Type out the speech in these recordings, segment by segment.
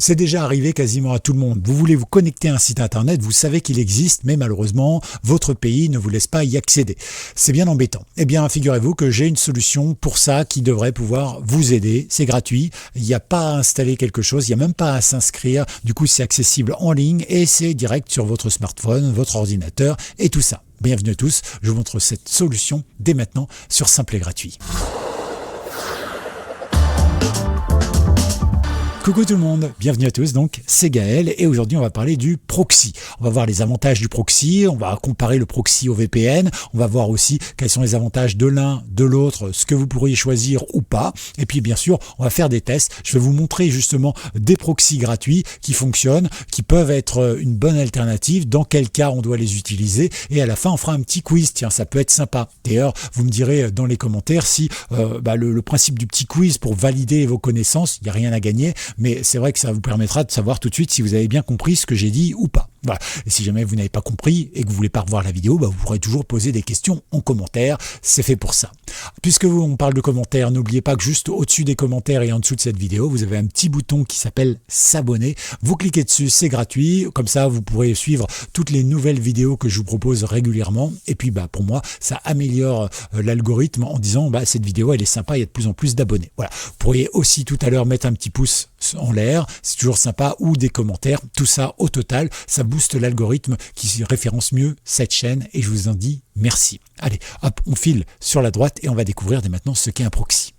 C'est déjà arrivé quasiment à tout le monde. Vous voulez vous connecter à un site internet, vous savez qu'il existe, mais malheureusement, votre pays ne vous laisse pas y accéder. C'est bien embêtant. Eh bien, figurez-vous que j'ai une solution pour ça qui devrait pouvoir vous aider. C'est gratuit, il n'y a pas à installer quelque chose, il n'y a même pas à s'inscrire. Du coup, c'est accessible en ligne et c'est direct sur votre smartphone, votre ordinateur et tout ça. Bienvenue à tous, je vous montre cette solution dès maintenant sur Simple et Gratuit. Coucou tout le monde, bienvenue à tous, donc c'est Gaël et aujourd'hui on va parler du proxy. On va voir les avantages du proxy, on va comparer le proxy au VPN, on va voir aussi quels sont les avantages de l'un, de l'autre, ce que vous pourriez choisir ou pas. Et puis bien sûr, on va faire des tests. Je vais vous montrer justement des proxys gratuits qui fonctionnent, qui peuvent être une bonne alternative, dans quel cas on doit les utiliser. Et à la fin, on fera un petit quiz, tiens, ça peut être sympa. D'ailleurs, vous me direz dans les commentaires si le principe du petit quiz pour valider vos connaissances, il n'y a rien à gagner. Mais c'est vrai que ça vous permettra de savoir tout de suite si vous avez bien compris ce que j'ai dit ou pas. Voilà. Et si jamais vous n'avez pas compris et que vous voulez pas revoir la vidéo, vous pourrez toujours poser des questions en commentaire. C'est fait pour ça. Puisque on parle de commentaires, n'oubliez pas que juste au-dessus des commentaires et en dessous de cette vidéo, vous avez un petit bouton qui s'appelle s'abonner. Vous cliquez dessus, c'est gratuit. Comme ça, vous pourrez suivre toutes les nouvelles vidéos que je vous propose régulièrement. Et puis, pour moi, ça améliore l'algorithme en disant, cette vidéo, elle est sympa, il y a de plus en plus d'abonnés. Voilà. Vous pourriez aussi tout à l'heure mettre un petit pouce en l'air, c'est toujours sympa, ou des commentaires. Tout ça, au total, ça booste l'algorithme qui référence mieux cette chaîne et je vous en dis merci. Allez, hop, on file sur la droite et on va découvrir dès maintenant ce qu'est un proxy.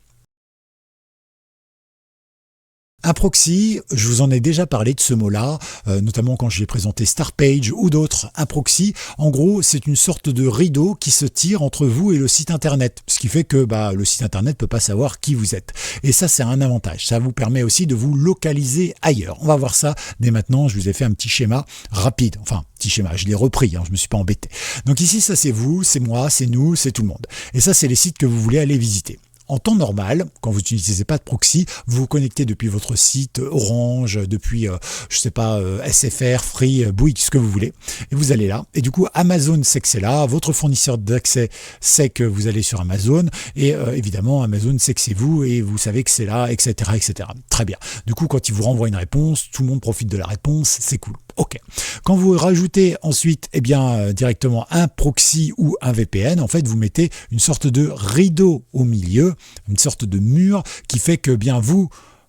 Un proxy, je vous en ai déjà parlé de ce mot-là, notamment quand j'ai présenté Startpage ou d'autres. Un proxy, en gros, c'est une sorte de rideau qui se tire entre vous et le site internet, ce qui fait que le site internet peut pas savoir qui vous êtes. Et ça, c'est un avantage. Ça vous permet aussi de vous localiser ailleurs. On va voir ça dès maintenant. Je vous ai fait un petit schéma rapide. Enfin, petit schéma, je l'ai repris, je me suis pas embêté. Donc ici, ça c'est vous, c'est moi, c'est nous, c'est tout le monde. Et ça, c'est les sites que vous voulez aller visiter. En temps normal, quand vous n'utilisez pas de proxy, vous vous connectez depuis votre site Orange, depuis, SFR, Free, Bouygues, ce que vous voulez. Et vous allez là. Et du coup, Amazon sait que c'est là. Votre fournisseur d'accès sait que vous allez sur Amazon. Et évidemment, Amazon sait que c'est vous et vous savez que c'est là, etc., etc. Très bien. Du coup, quand il vous renvoie une réponse, tout le monde profite de la réponse. C'est cool. OK. Quand vous rajoutez ensuite, directement un proxy ou un VPN, en fait, vous mettez une sorte de rideau au milieu, une sorte de mur qui fait que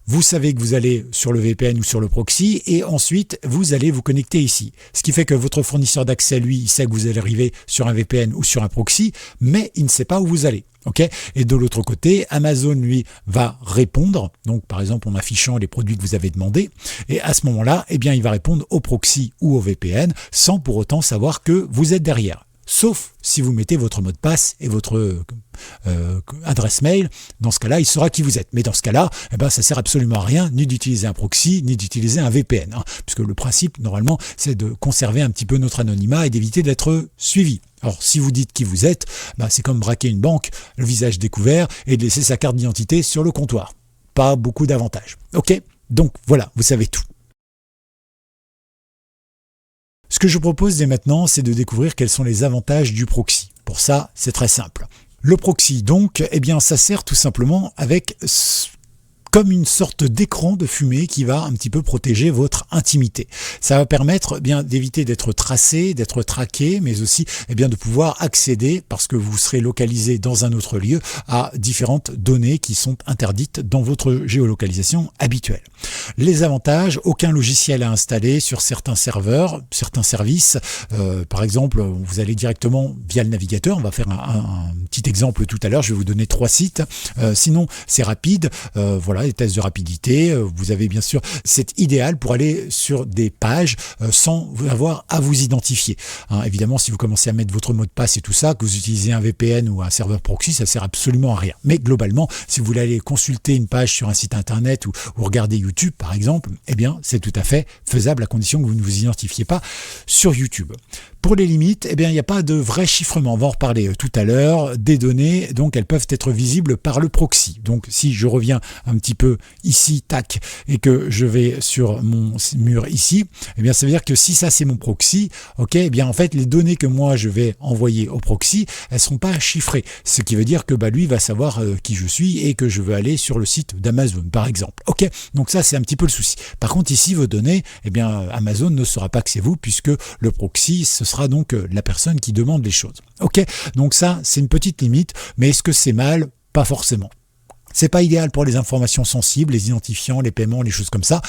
vous savez que vous allez sur le VPN ou sur le proxy et ensuite vous allez vous connecter ici. Ce qui fait que votre fournisseur d'accès, lui, il sait que vous allez arriver sur un VPN ou sur un proxy, mais il ne sait pas où vous allez. Okay. Et de l'autre côté, Amazon, lui, va répondre, donc par exemple en affichant les produits que vous avez demandés, et à ce moment-là, il va répondre au proxy ou au VPN sans pour autant savoir que vous êtes derrière. Sauf si vous mettez votre mot de passe et votre adresse mail, dans ce cas-là, il saura qui vous êtes. Mais dans ce cas-là, ça sert absolument à rien, ni d'utiliser un proxy, ni d'utiliser un VPN, puisque le principe, normalement, c'est de conserver un petit peu notre anonymat et d'éviter d'être suivi. Alors, si vous dites qui vous êtes, c'est comme braquer une banque, le visage découvert, et de laisser sa carte d'identité sur le comptoir. Pas beaucoup d'avantages. OK ? Donc, voilà, vous savez tout. Ce que je vous propose dès maintenant, c'est de découvrir quels sont les avantages du proxy. Pour ça, c'est très simple. Le proxy, donc, ça sert tout simplement comme une sorte d'écran de fumée qui va un petit peu protéger votre intimité. Ça va permettre d'éviter d'être tracé, d'être traqué, mais aussi de pouvoir accéder, parce que vous serez localisé dans un autre lieu, à différentes données qui sont interdites dans votre géolocalisation habituelle. Les avantages, aucun logiciel à installer sur certains serveurs, certains services. Par exemple, vous allez directement via le navigateur. On va faire un petit exemple tout à l'heure. Je vais vous donner 3 sites. Sinon, c'est rapide. Les tests de rapidité, vous avez bien sûr, c'est idéal pour aller sur des pages sans avoir à vous identifier. Évidemment, si vous commencez à mettre votre mot de passe et tout ça, que vous utilisez un VPN ou un serveur proxy, ça sert absolument à rien. Mais globalement, si vous voulez aller consulter une page sur un site internet ou regarder YouTube, par exemple, c'est tout à fait faisable à condition que vous ne vous identifiez pas sur YouTube. Pour les limites, il n'y a pas de vrai chiffrement. On va en reparler tout à l'heure. Des données, donc, elles peuvent être visibles par le proxy. Donc, si je reviens un petit petit peu ici, tac, et que je vais sur mon mur ici, eh bien ça veut dire que si ça c'est mon proxy, ok, eh bien en fait les données que moi je vais envoyer au proxy, elles seront pas chiffrées, ce qui veut dire que lui va savoir qui je suis et que je veux aller sur le site d'Amazon par exemple. Ok, donc ça c'est un petit peu le souci. Par contre ici vos données, eh bien Amazon ne saura pas que c'est vous puisque le proxy ce sera donc la personne qui demande les choses. Ok, donc ça c'est une petite limite, mais est-ce que c'est mal? Pas forcément. C'est pas idéal pour les informations sensibles, les identifiants, les paiements, les choses comme ça.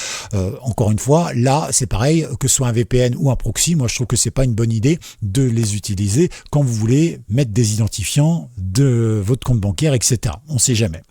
Encore une fois, là, c'est pareil, que ce soit un VPN ou un proxy, moi je trouve que c'est pas une bonne idée de les utiliser quand vous voulez mettre des identifiants de votre compte bancaire, etc. On sait jamais.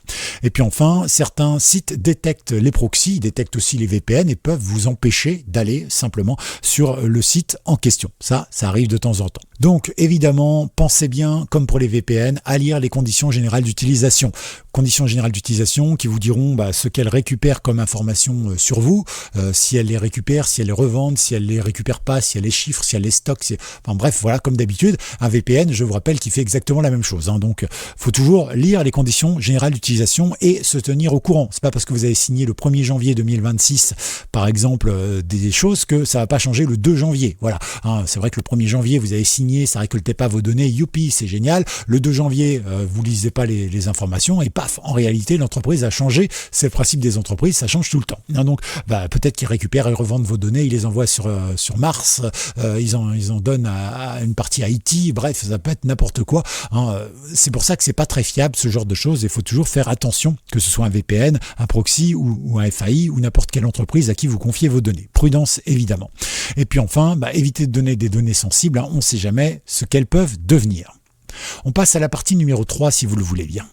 Et puis enfin, certains sites détectent les proxys, détectent aussi les VPN et peuvent vous empêcher d'aller simplement sur le site en question. Ça arrive de temps en temps. Donc évidemment, pensez bien, comme pour les VPN, à lire les conditions générales d'utilisation. Conditions générales d'utilisation qui vous diront ce qu'elles récupèrent comme information sur vous, si elles les récupèrent, si elles les revendent, si elles les récupèrent pas, si elles les chiffrent, si elles les stockent. Enfin bref, voilà, comme d'habitude, un VPN, je vous rappelle, qui fait exactement la même chose. Donc, faut toujours lire les conditions générales d'utilisation et se tenir au courant. C'est pas parce que vous avez signé le 1er janvier 2026, par exemple, des choses que ça va pas changer le 2 janvier. Voilà. C'est vrai que le 1er janvier, vous avez signé, ça récoltait pas vos données, youpi, c'est génial. Le 2 janvier, vous lisez pas les informations et paf, en réalité, l'entreprise a changé. C'est le principe des entreprises, ça change tout le temps. Donc, peut-être qu'ils récupèrent et revendent vos données, ils les envoient sur Mars, ils en donnent à une partie IT, bref, ça peut être n'importe quoi. C'est pour ça que c'est pas très fiable ce genre de choses. Il faut toujours faire attention, que ce soit un VPN, un proxy ou un FAI ou n'importe quelle entreprise à qui vous confiez vos données. Prudence évidemment. Et puis enfin, évitez de donner des données sensibles. On ne sait jamais ce qu'elles peuvent devenir. On passe à la partie numéro 3 si vous le voulez bien.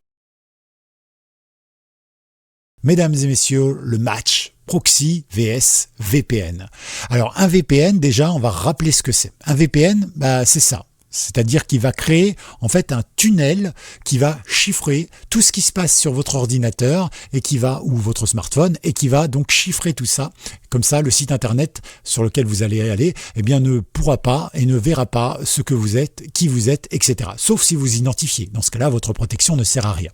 Mesdames et messieurs, le match proxy vs VPN. Alors un VPN, déjà, on va rappeler ce que c'est. Un VPN, c'est ça. C'est-à-dire qu'il va créer en fait un tunnel qui va chiffrer tout ce qui se passe sur votre ordinateur et ou votre smartphone et qui va donc chiffrer tout ça. Comme ça, le site internet sur lequel vous allez aller, ne pourra pas et ne verra pas ce que vous êtes, qui vous êtes, etc. Sauf si vous identifiez. Dans ce cas-là, votre protection ne sert à rien.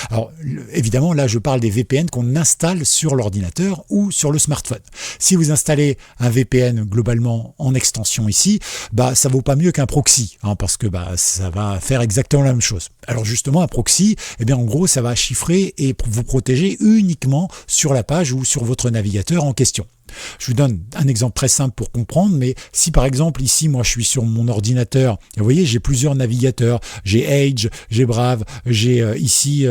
Alors, évidemment, là, je parle des VPN qu'on installe sur l'ordinateur ou sur le smartphone. Si vous installez un VPN globalement en extension ici, ça vaut pas mieux qu'un proxy, parce que ça va faire exactement la même chose. Alors justement, un proxy, en gros, ça va chiffrer et vous protéger uniquement sur la page ou sur votre navigateur en question. Je vous donne un exemple très simple pour comprendre, mais si par exemple ici, moi je suis sur mon ordinateur, vous voyez, j'ai plusieurs navigateurs, j'ai Edge, j'ai Brave, j'ai ici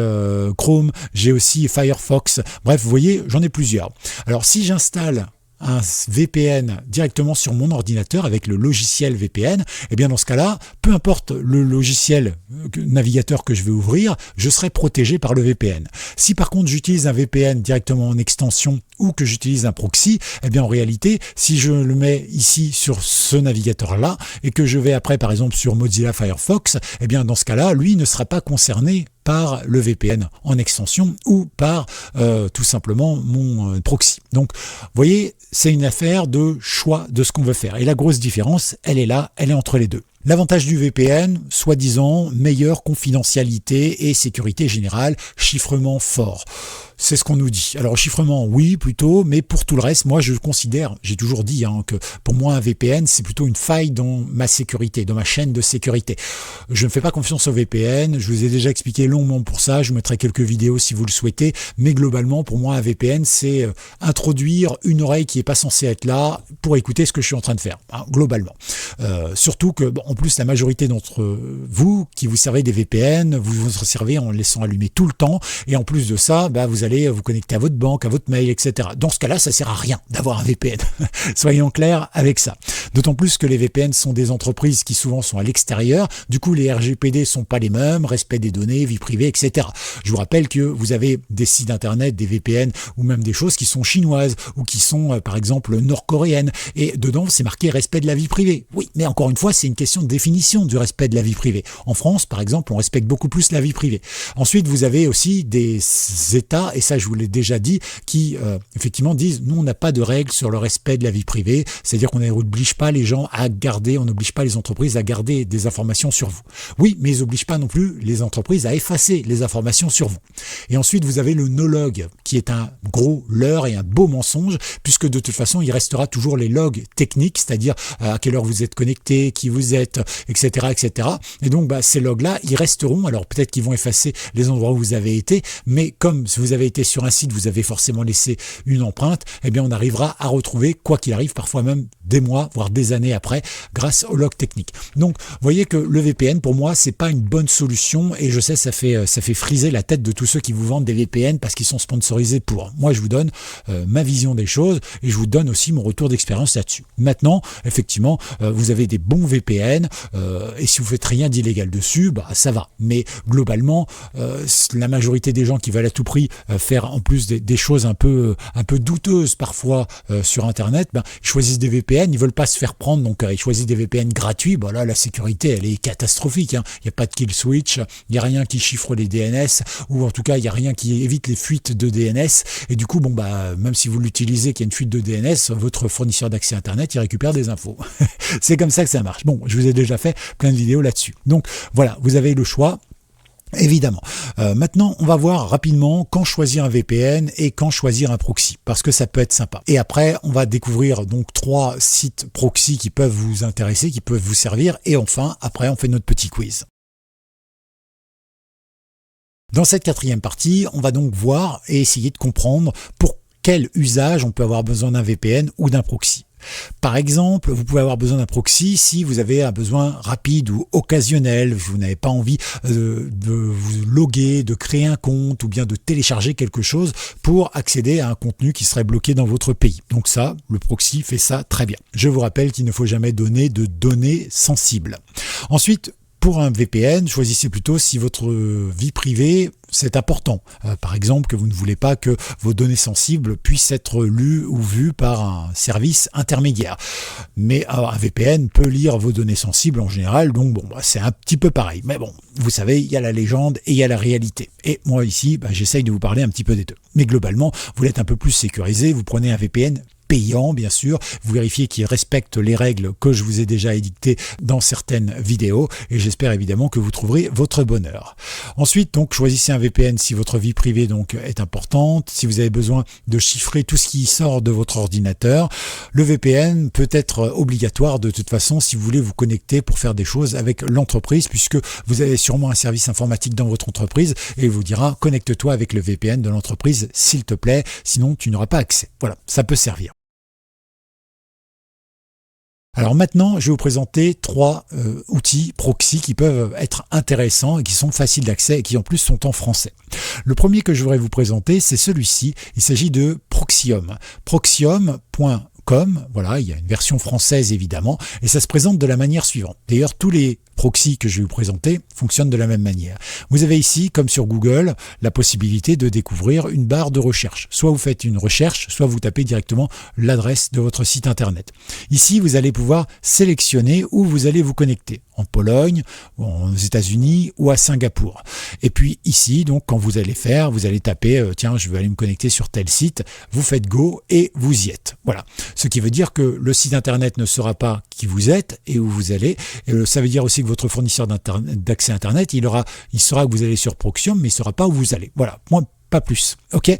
Chrome, j'ai aussi Firefox, bref, vous voyez, j'en ai plusieurs. Alors si j'installe un VPN directement sur mon ordinateur avec le logiciel VPN, dans ce cas-là, peu importe le logiciel navigateur que je vais ouvrir, je serai protégé par le VPN. Si par contre j'utilise un VPN directement en extension ou que j'utilise un proxy, en réalité, si je le mets ici sur ce navigateur-là et que je vais après par exemple sur Mozilla Firefox, dans ce cas-là, lui ne sera pas concerné par le VPN en extension ou par tout simplement mon proxy. Donc, vous voyez, c'est une affaire de choix de ce qu'on veut faire. Et la grosse différence, elle est là, elle est entre les deux. L'avantage du VPN, soi-disant, meilleure confidentialité et sécurité générale, chiffrement fort. C'est ce qu'on nous dit. Alors chiffrement, oui, plutôt, mais pour tout le reste, moi je considère, j'ai toujours dit que pour moi un VPN, c'est plutôt une faille dans ma sécurité, dans ma chaîne de sécurité. Je ne fais pas confiance au VPN, je vous ai déjà expliqué longuement pour ça, je vous mettrai quelques vidéos si vous le souhaitez, mais globalement, pour moi un VPN, c'est introduire une oreille qui n'est pas censée être là pour écouter ce que je suis en train de faire, globalement. Surtout que, en plus, la majorité d'entre vous qui vous servez des VPN, vous vous servez en le laissant allumer tout le temps, et en plus de ça, vous allez vous connecter à votre banque, à votre mail, etc. Dans ce cas-là, ça sert à rien d'avoir un VPN. Soyons clairs avec ça. D'autant plus que les VPN sont des entreprises qui souvent sont à l'extérieur. Du coup, les RGPD sont pas les mêmes, respect des données, vie privée, etc. Je vous rappelle que vous avez des sites internet, des VPN ou même des choses qui sont chinoises ou qui sont, par exemple, nord-coréennes. Et dedans, c'est marqué respect de la vie privée. Oui, mais encore une fois, c'est une question de définition du respect de la vie privée. En France, par exemple, on respecte beaucoup plus la vie privée. Ensuite, vous avez aussi des États, et ça je vous l'ai déjà dit, qui effectivement disent nous on n'a pas de règles sur le respect de la vie privée, c'est-à-dire qu'on n'oblige pas les gens à garder, on n'oblige pas les entreprises à garder des informations sur vous. Oui, mais ils n'obligent pas non plus les entreprises à effacer les informations sur vous. Et ensuite, vous avez le no-log, qui est un gros leurre et un beau mensonge, puisque de toute façon, il restera toujours les logs techniques, c'est-à-dire à quelle heure vous êtes connecté, qui vous êtes, etc., etc. Et donc, ces logs-là, ils resteront. Alors, peut-être qu'ils vont effacer les endroits où vous avez été, mais comme si vous avez été sur un site, vous avez forcément laissé une empreinte, eh bien, on arrivera à retrouver, quoi qu'il arrive, parfois même des mois, voire des années après, grâce aux logs techniques. Donc, vous voyez que le VPN, pour moi, c'est pas une bonne solution, et je sais, ça fait friser la tête de tous ceux qui vous vendent des VPN parce qu'ils sont sponsorisés pour. Moi, je vous donne ma vision des choses, et je vous donne aussi mon retour d'expérience là-dessus. Maintenant, effectivement, vous avez des bons VPN, et si vous faites rien d'illégal dessus, ça va. Mais globalement, la majorité des gens qui veulent à tout prix faire en plus des choses un peu douteuses parfois sur Internet, ils choisissent des VPN, ils veulent pas se faire prendre, donc ils choisissent des VPN gratuits. Là, la sécurité, elle est catastrophique. Il n'y a pas de kill switch, il n'y a rien qui chiffre les DNS, ou en tout cas, il n'y a rien qui évite les fuites de DNS. Et du coup, même si vous l'utilisez, qu'il y a une fuite de DNS, votre fournisseur d'accès Internet, il récupère des infos. C'est comme ça que ça marche. Bon, je vous ai déjà fait plein de vidéos là-dessus. Donc voilà, vous avez le choix. Évidemment. Maintenant, on va voir rapidement quand choisir un VPN et quand choisir un proxy, parce que ça peut être sympa. Et après, on va découvrir donc 3 sites proxy qui peuvent vous intéresser, qui peuvent vous servir. Et enfin, après, on fait notre petit quiz. Dans cette 4e partie, on va donc voir et essayer de comprendre pour quel usage on peut avoir besoin d'un VPN ou d'un proxy. Par exemple, vous pouvez avoir besoin d'un proxy si vous avez un besoin rapide ou occasionnel, vous n'avez pas envie de vous loguer, de créer un compte ou bien de télécharger quelque chose pour accéder à un contenu qui serait bloqué dans votre pays. Donc ça, le proxy fait ça très bien. Je vous rappelle qu'il ne faut jamais donner de données sensibles. Ensuite, pour un VPN, choisissez plutôt si votre vie privée, c'est important. Par exemple, que vous ne voulez pas que vos données sensibles puissent être lues ou vues par un service intermédiaire. Mais un VPN peut lire vos données sensibles en général, donc c'est un petit peu pareil. Mais bon, vous savez, il y a la légende et il y a la réalité. Et moi ici, j'essaye de vous parler un petit peu des deux. Mais globalement, vous voulez être un peu plus sécurisé, vous prenez un VPN payant, bien sûr, vous vérifiez qu'il respecte les règles que je vous ai déjà édictées dans certaines vidéos, et j'espère évidemment que vous trouverez votre bonheur. Ensuite, donc, choisissez un VPN si votre vie privée donc est importante, si vous avez besoin de chiffrer tout ce qui sort de votre ordinateur. Le VPN peut être obligatoire de toute façon si vous voulez vous connecter pour faire des choses avec l'entreprise, puisque vous avez sûrement un service informatique dans votre entreprise et il vous dira connecte-toi avec le VPN de l'entreprise s'il te plaît, sinon tu n'auras pas accès. Voilà, ça peut servir. Alors maintenant, je vais vous présenter 3 outils proxy qui peuvent être intéressants et qui sont faciles d'accès et qui en plus sont en français. Le premier que je voudrais vous présenter, c'est celui-ci. Il s'agit de Proxium. Proxium.com, voilà, il y a une version française évidemment, et ça se présente de la manière suivante. D'ailleurs, tous les proxy que je vais vous présenter fonctionne de la même manière. Vous avez ici, comme sur Google, la possibilité de découvrir une barre de recherche. Soit vous faites une recherche, soit vous tapez directement l'adresse de votre site internet. Ici, vous allez pouvoir sélectionner où vous allez vous connecter. En Pologne, aux États-Unis ou à Singapour. Et puis ici, donc, quand vous allez faire, vous allez taper tiens, je vais aller me connecter sur tel site, vous faites go et vous y êtes. Voilà. Ce qui veut dire que le site internet ne saura pas qui vous êtes et où vous allez. Et ça veut dire aussi que votre fournisseur d'accès internet, il saura que vous allez sur Proxium, mais il ne saura pas où vous allez. Voilà. Pas plus. Ok.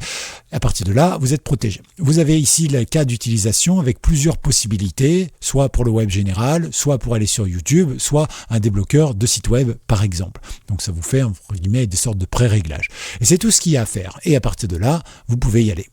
À partir de là, vous êtes protégé. Vous avez ici le cas d'utilisation avec plusieurs possibilités, soit pour le web général, soit pour aller sur YouTube, soit un débloqueur de site web, par exemple. Donc ça vous fait, entre guillemets, des sortes de pré-réglages. Et c'est tout ce qu'il y a à faire. Et à partir de là, vous pouvez y aller.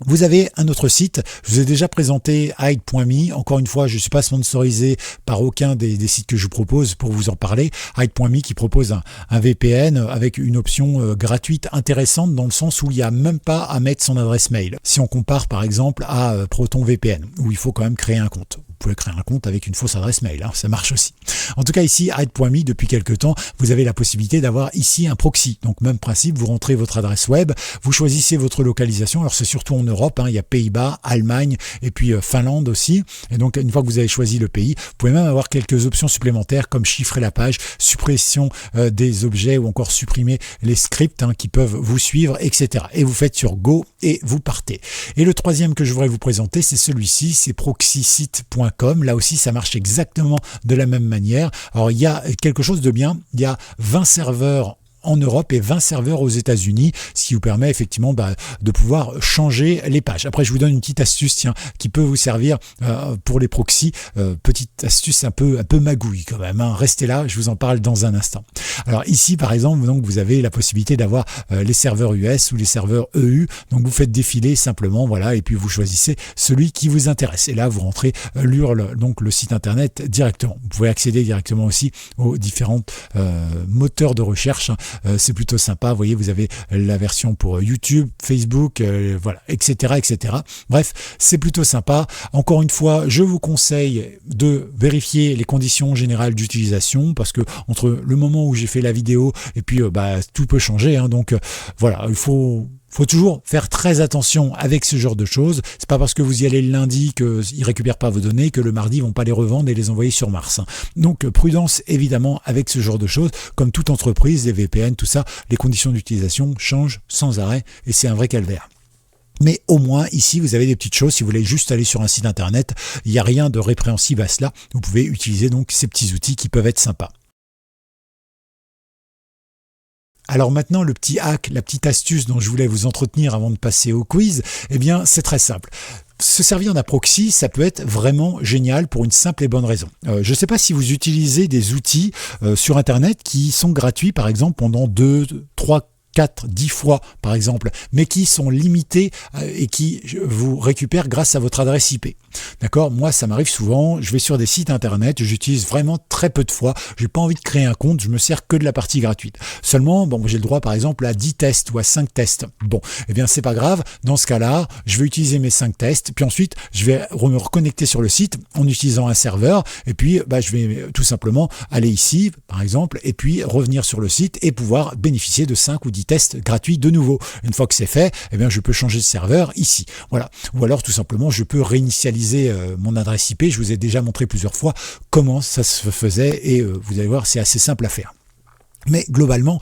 Vous avez un autre site, je vous ai déjà présenté Hide.me, encore une fois je ne suis pas sponsorisé par aucun des sites que je vous propose pour vous en parler. Hide.me qui propose un VPN avec une option gratuite intéressante dans le sens où il n'y a même pas à mettre son adresse mail. Si on compare par exemple à ProtonVPN où il faut quand même créer un compte. Vous pouvez créer un compte avec une fausse adresse mail, ça marche aussi. En tout cas ici, Hide.me, depuis quelques temps, vous avez la possibilité d'avoir ici un proxy. Donc même principe, vous rentrez votre adresse web, vous choisissez votre localisation, alors c'est surtout en Europe, il y a Pays-Bas, Allemagne et puis Finlande aussi. Et donc une fois que vous avez choisi le pays, vous pouvez même avoir quelques options supplémentaires comme chiffrer la page, suppression des objets ou encore supprimer les scripts qui peuvent vous suivre, etc. Et vous faites sur Go et vous partez. Et le troisième que je voudrais vous présenter, c'est celui-ci, c'est proxysite.com. .com. Là aussi, ça marche exactement de la même manière. Alors, il y a quelque chose de bien. Il y a 20 serveurs en Europe et 20 serveurs aux États-Unis, ce qui vous permet effectivement de pouvoir changer les pages. Après, je vous donne une petite astuce qui peut vous servir pour les proxys. Petite astuce un peu magouille quand même. Restez là, je vous en parle dans un instant. Alors ici, par exemple, donc vous avez la possibilité d'avoir les serveurs US ou les serveurs EU. Donc vous faites défiler simplement, voilà, et puis vous choisissez celui qui vous intéresse. Et là, vous rentrez l'URL, donc le site internet directement. Vous pouvez accéder directement aussi aux différents moteurs de recherche. C'est plutôt sympa, vous voyez, vous avez la version pour YouTube, Facebook, voilà, etc., etc. Bref, c'est plutôt sympa. Encore une fois, je vous conseille de vérifier les conditions générales d'utilisation parce que entre le moment où j'ai fait la vidéo et puis tout peut changer. Donc voilà, il faut toujours faire très attention avec ce genre de choses. C'est pas parce que vous y allez le lundi qu'ils récupèrent pas vos données que le mardi ils vont pas les revendre et les envoyer sur Mars. Donc prudence évidemment avec ce genre de choses. Comme toute entreprise, les VPN, tout ça, les conditions d'utilisation changent sans arrêt et c'est un vrai calvaire. Mais au moins, ici, vous avez des petites choses. Si vous voulez juste aller sur un site internet, il n'y a rien de répréhensible à cela. Vous pouvez utiliser donc ces petits outils qui peuvent être sympas. Alors maintenant, le petit hack, la petite astuce dont je voulais vous entretenir avant de passer au quiz, eh bien, c'est très simple. Se servir d'un proxy, ça peut être vraiment génial pour une simple et bonne raison. Je ne sais pas si vous utilisez des outils sur Internet qui sont gratuits, par exemple, pendant 2, 3, 4, 10 fois par exemple, mais qui sont limités et qui vous récupèrent grâce à votre adresse IP. D'accord ? Moi, ça m'arrive souvent, je vais sur des sites internet, j'utilise vraiment très peu de fois, j'ai pas envie de créer un compte, je me sers que de la partie gratuite. Seulement, j'ai le droit par exemple à 10 tests ou à 5 tests. Bon, eh bien c'est pas grave, dans ce cas-là, je vais utiliser mes 5 tests, puis ensuite, je vais me reconnecter sur le site en utilisant un serveur, et puis je vais tout simplement aller ici, par exemple, et puis revenir sur le site et pouvoir bénéficier de 5 ou 10 tests gratuits de nouveau. Une fois que c'est fait, eh bien je peux changer de serveur ici. Voilà. Ou alors tout simplement je peux réinitialiser mon adresse IP. Je vous ai déjà montré plusieurs fois comment ça se faisait et vous allez voir, c'est assez simple à faire. Mais globalement,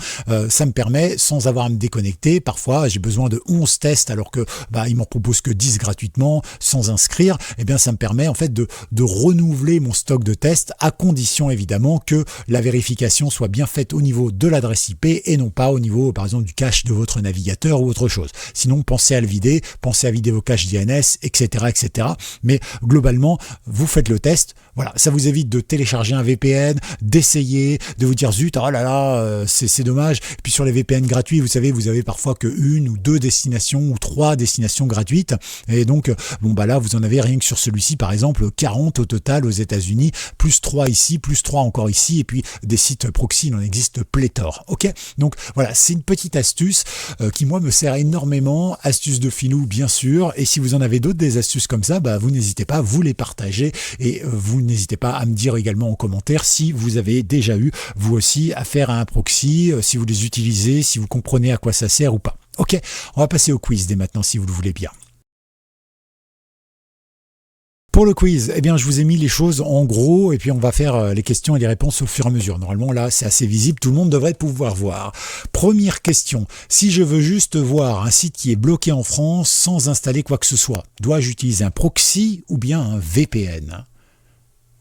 ça me permet, sans avoir à me déconnecter, parfois j'ai besoin de 11 tests alors que ils m'en proposent que 10 gratuitement, sans inscrire, eh bien ça me permet en fait de renouveler mon stock de tests à condition évidemment que la vérification soit bien faite au niveau de l'adresse IP et non pas au niveau par exemple du cache de votre navigateur ou autre chose. Sinon pensez à le vider, pensez à vider vos caches DNS, etc. etc. Mais globalement, vous faites le test, voilà, ça vous évite de télécharger un VPN, d'essayer, de vous dire zut, oh là là, c'est dommage. Et puis sur les VPN gratuits, vous savez, vous avez parfois que 1 ou 2 destinations ou 3 destinations gratuites. Et donc, là, vous en avez rien que sur celui-ci, par exemple, 40 au total aux États-Unis, plus 3 ici, plus 3 encore ici, et puis des sites proxy, il en existe pléthore. Ok ? Donc voilà, c'est une petite astuce qui, moi, me sert énormément. Astuce de filou, bien sûr. Et si vous en avez d'autres, des astuces comme ça, vous n'hésitez pas, vous les partagez et vous n'hésitez pas à me dire également en commentaire si vous avez déjà eu, vous aussi, affaire à un proxy, si vous les utilisez, si vous comprenez à quoi ça sert ou pas. Ok, on va passer au quiz dès maintenant si vous le voulez bien. Pour le quiz, eh bien, je vous ai mis les choses en gros et puis on va faire les questions et les réponses au fur et à mesure. Normalement, là, c'est assez visible, tout le monde devrait pouvoir voir. Première question, si je veux juste voir un site qui est bloqué en France sans installer quoi que ce soit, dois-je utiliser un proxy ou bien un VPN ?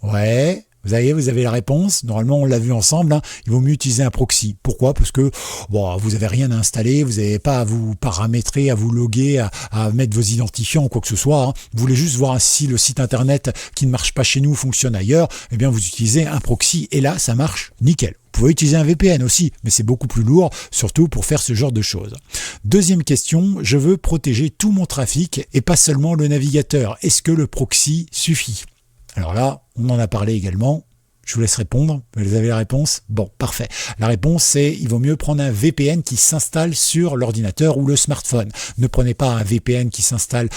Ouais, vous avez la réponse. Normalement, on l'a vu ensemble. Il vaut mieux utiliser un proxy. Pourquoi ? Parce que vous n'avez rien à installer, vous n'avez pas à vous paramétrer, à vous loguer, à mettre vos identifiants ou quoi que ce soit. Vous voulez juste voir si le site internet qui ne marche pas chez nous fonctionne ailleurs. Eh bien, vous utilisez un proxy et là, ça marche nickel. Vous pouvez utiliser un VPN aussi, mais c'est beaucoup plus lourd, surtout pour faire ce genre de choses. Deuxième question, je veux protéger tout mon trafic et pas seulement le navigateur. Est-ce que le proxy suffit ? Alors là, on en a parlé également. Je vous laisse répondre. Vous avez la réponse ? Bon, parfait. La réponse, c'est il vaut mieux prendre un VPN qui s'installe sur l'ordinateur ou le smartphone. Ne prenez pas un VPN qui s'installe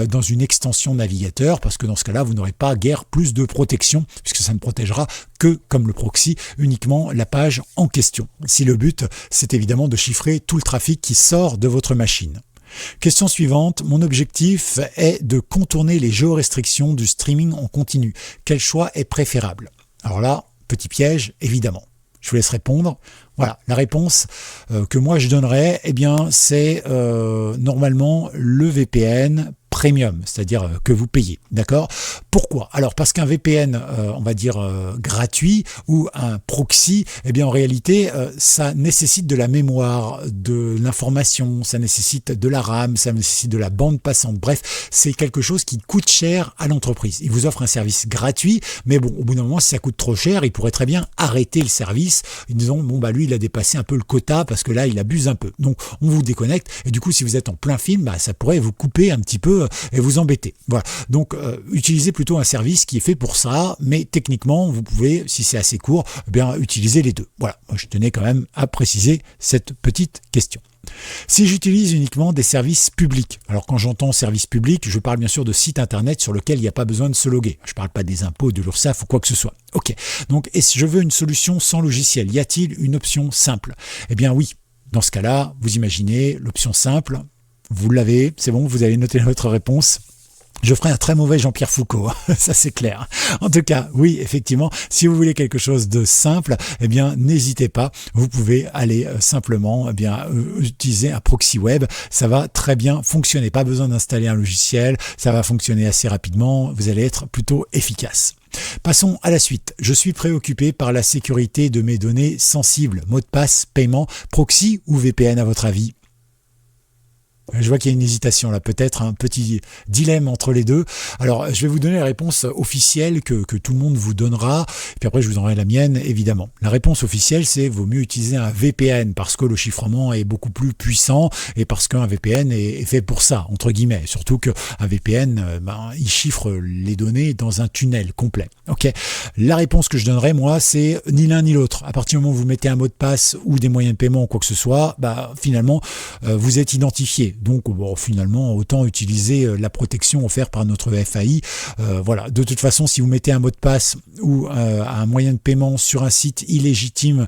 dans une extension navigateur parce que dans ce cas-là, vous n'aurez pas guère plus de protection puisque ça ne protégera que, comme le proxy, uniquement la page en question. Si le but, c'est évidemment de chiffrer tout le trafic qui sort de votre machine. Question suivante, mon objectif est de contourner les géorestrictions du streaming en continu. Quel choix est préférable ? Alors là, petit piège, évidemment. Je vous laisse répondre. Voilà, la réponse que moi je donnerais, eh bien, c'est normalement le VPN premium, c'est-à-dire que vous payez, d'accord? Pourquoi? Alors parce qu'un VPN, on va dire gratuit ou un proxy, eh bien en réalité, ça nécessite de la mémoire, de l'information, ça nécessite de la RAM, ça nécessite de la bande passante. Bref, c'est quelque chose qui coûte cher à l'entreprise. Il vous offre un service gratuit, mais bon, au bout d'un moment, si ça coûte trop cher, il pourrait très bien arrêter le service. Ils disent bon bah lui, il a dépassé un peu le quota parce que là, il abuse un peu. Donc on vous déconnecte et du coup, si vous êtes en plein film, bah, ça pourrait vous couper un petit peu et vous embêter. Voilà. Donc, utilisez plutôt un service qui est fait pour ça, mais techniquement, vous pouvez, si c'est assez court, eh bien, utiliser les deux. Voilà. Moi, je tenais quand même à préciser cette petite question. Si j'utilise uniquement des services publics, alors quand j'entends service public, je parle bien sûr de sites internet sur lesquels il n'y a pas besoin de se loguer. Je ne parle pas des impôts, de l'URSSAF ou quoi que ce soit. Ok. Donc, et si je veux une solution sans logiciel, y a-t-il une option simple? Eh bien oui. Dans ce cas-là, vous imaginez l'option simple. Vous l'avez, c'est bon, vous avez noté votre réponse. Je ferai un très mauvais Jean-Pierre Foucault, ça c'est clair. En tout cas, oui, effectivement, si vous voulez quelque chose de simple, eh bien, n'hésitez pas. Vous pouvez aller simplement, utiliser un proxy web. Ça va très bien fonctionner. Pas besoin d'installer un logiciel. Ça va fonctionner assez rapidement. Vous allez être plutôt efficace. Passons à la suite. Je suis préoccupé par la sécurité de mes données sensibles. Mot de passe, paiement, proxy ou VPN à votre avis? Je vois qu'il y a une hésitation là, peut-être un petit dilemme entre les deux. Alors, je vais vous donner la réponse officielle que tout le monde vous donnera, puis après je vous donnerai la mienne, évidemment. La réponse officielle, c'est vaut mieux utiliser un VPN parce que le chiffrement est beaucoup plus puissant et parce qu'un VPN est fait pour ça, entre guillemets. Surtout qu'un VPN, il chiffre les données dans un tunnel complet. Ok. La réponse que je donnerai, moi, c'est ni l'un ni l'autre. À partir du moment où vous mettez un mot de passe ou des moyens de paiement ou quoi que ce soit, finalement, vous êtes identifié. Donc finalement, autant utiliser la protection offerte par notre FAI. Voilà. De toute façon, si vous mettez un mot de passe ou un moyen de paiement sur un site illégitime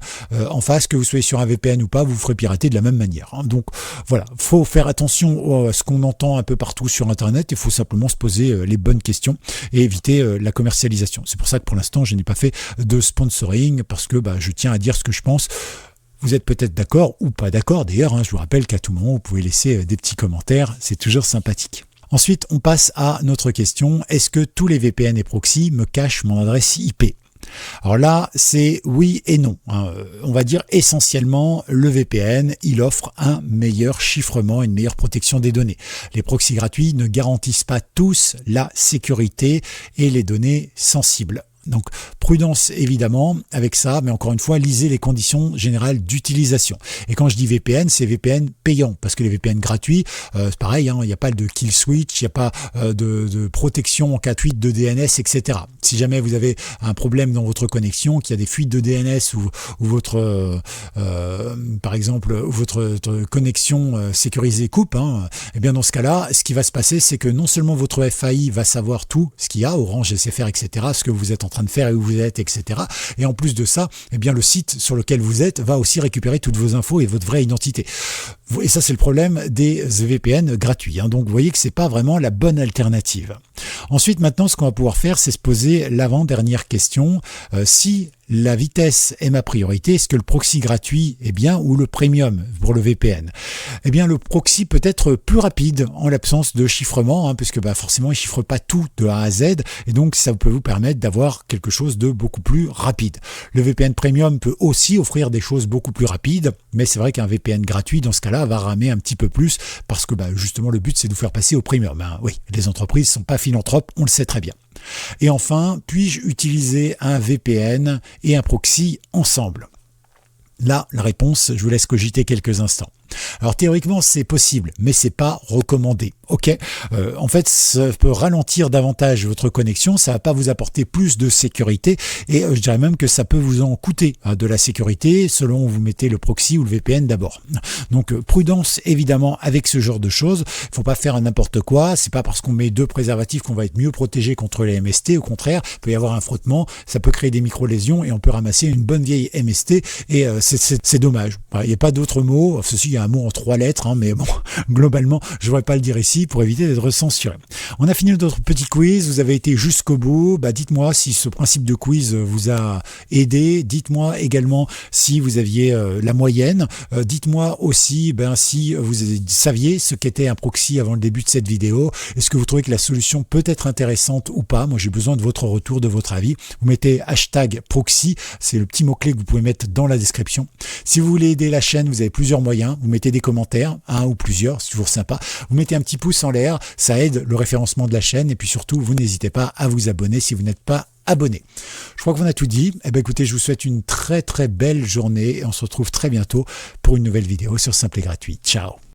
en face, que vous soyez sur un VPN ou pas, vous ferez pirater de la même manière. Hein. Donc voilà, faut faire attention à ce qu'on entend un peu partout sur Internet. Il faut simplement se poser les bonnes questions et éviter la commercialisation. C'est pour ça que pour l'instant, je n'ai pas fait de sponsoring parce que je tiens à dire ce que je pense. Vous êtes peut-être d'accord ou pas d'accord. D'ailleurs, je vous rappelle qu'à tout moment, vous pouvez laisser des petits commentaires. C'est toujours sympathique. Ensuite, on passe à notre question. Est-ce que tous les VPN et proxy me cachent mon adresse IP? Alors là, c'est oui et non. On va dire essentiellement, le VPN, il offre un meilleur chiffrement, une meilleure protection des données. Les proxys gratuits ne garantissent pas tous la sécurité et les données sensibles. Donc prudence évidemment avec ça, mais encore une fois, lisez les conditions générales d'utilisation. Et quand je dis VPN, c'est VPN payant, parce que les VPN gratuits, c'est pareil, il n'y a pas de kill switch, il n'y a pas de protection en cas de fuite de DNS, etc. Si jamais vous avez un problème dans votre connexion, qu'il y a des fuites de DNS ou votre, par exemple, votre connexion sécurisée coupe, et bien dans ce cas-là, ce qui va se passer, c'est que non seulement votre FAI va savoir tout ce qu'il y a, Orange, SFR, etc., ce que vous êtes en train de faire et où vous êtes, etc. Et en plus de ça, eh bien le site sur lequel vous êtes va aussi récupérer toutes vos infos et votre vraie identité. Et ça, c'est le problème des VPN gratuits. Donc vous voyez que c'est pas vraiment la bonne alternative. Ensuite, maintenant, ce qu'on va pouvoir faire, c'est se poser l'avant-dernière question. Si la vitesse est ma priorité, est-ce que le proxy gratuit est bien ou le premium pour le VPN? Eh bien, le proxy peut être plus rapide en l'absence de chiffrement, puisque forcément, il chiffre pas tout de A à Z, et donc ça peut vous permettre d'avoir quelque chose de beaucoup plus rapide. Le VPN premium peut aussi offrir des choses beaucoup plus rapides, mais c'est vrai qu'un VPN gratuit, dans ce cas-là, va ramer un petit peu plus, parce que justement, le but, c'est de vous faire passer au premium. Oui, les entreprises sont pas philanthropes, on le sait très bien. Et enfin, puis-je utiliser un VPN et un proxy ensemble? Là, la réponse, je vous laisse cogiter quelques instants. Alors théoriquement, c'est possible, mais c'est pas recommandé. Ok, en fait, ça peut ralentir davantage votre connexion, ça va pas vous apporter plus de sécurité, et je dirais même que ça peut vous en coûter de la sécurité selon où vous mettez le proxy ou le VPN d'abord. Donc prudence évidemment avec ce genre de choses. Il faut pas faire n'importe quoi. C'est pas parce qu'on met deux préservatifs qu'on va être mieux protégé contre les MST. Au contraire, il peut y avoir un frottement, ça peut créer des micro-lésions et on peut ramasser une bonne vieille MST et c'est dommage. Il n'y a pas d'autre mot. Ceci, un mot en 3 lettres, hein, mais bon, globalement, je ne devrais pas le dire ici pour éviter d'être censuré. On a fini notre petit quiz, vous avez été jusqu'au bout. Dites-moi si ce principe de quiz vous a aidé. Dites-moi également si vous aviez la moyenne. Dites-moi aussi si vous saviez ce qu'était un proxy avant le début de cette vidéo. Est-ce que vous trouvez que la solution peut être intéressante ou pas? Moi, j'ai besoin de votre retour, de votre avis. Vous mettez hashtag proxy, c'est le petit mot-clé que vous pouvez mettre dans la description. Si vous voulez aider la chaîne, vous avez plusieurs moyens. Vous mettez des commentaires, un ou plusieurs, c'est toujours sympa. Vous mettez un petit pouce en l'air, ça aide le référencement de la chaîne. Et puis surtout, vous n'hésitez pas à vous abonner si vous n'êtes pas abonné. Je crois qu'on a tout dit. Écoutez, je vous souhaite une très très belle journée et on se retrouve très bientôt pour une nouvelle vidéo sur Simple et Gratuit. Ciao.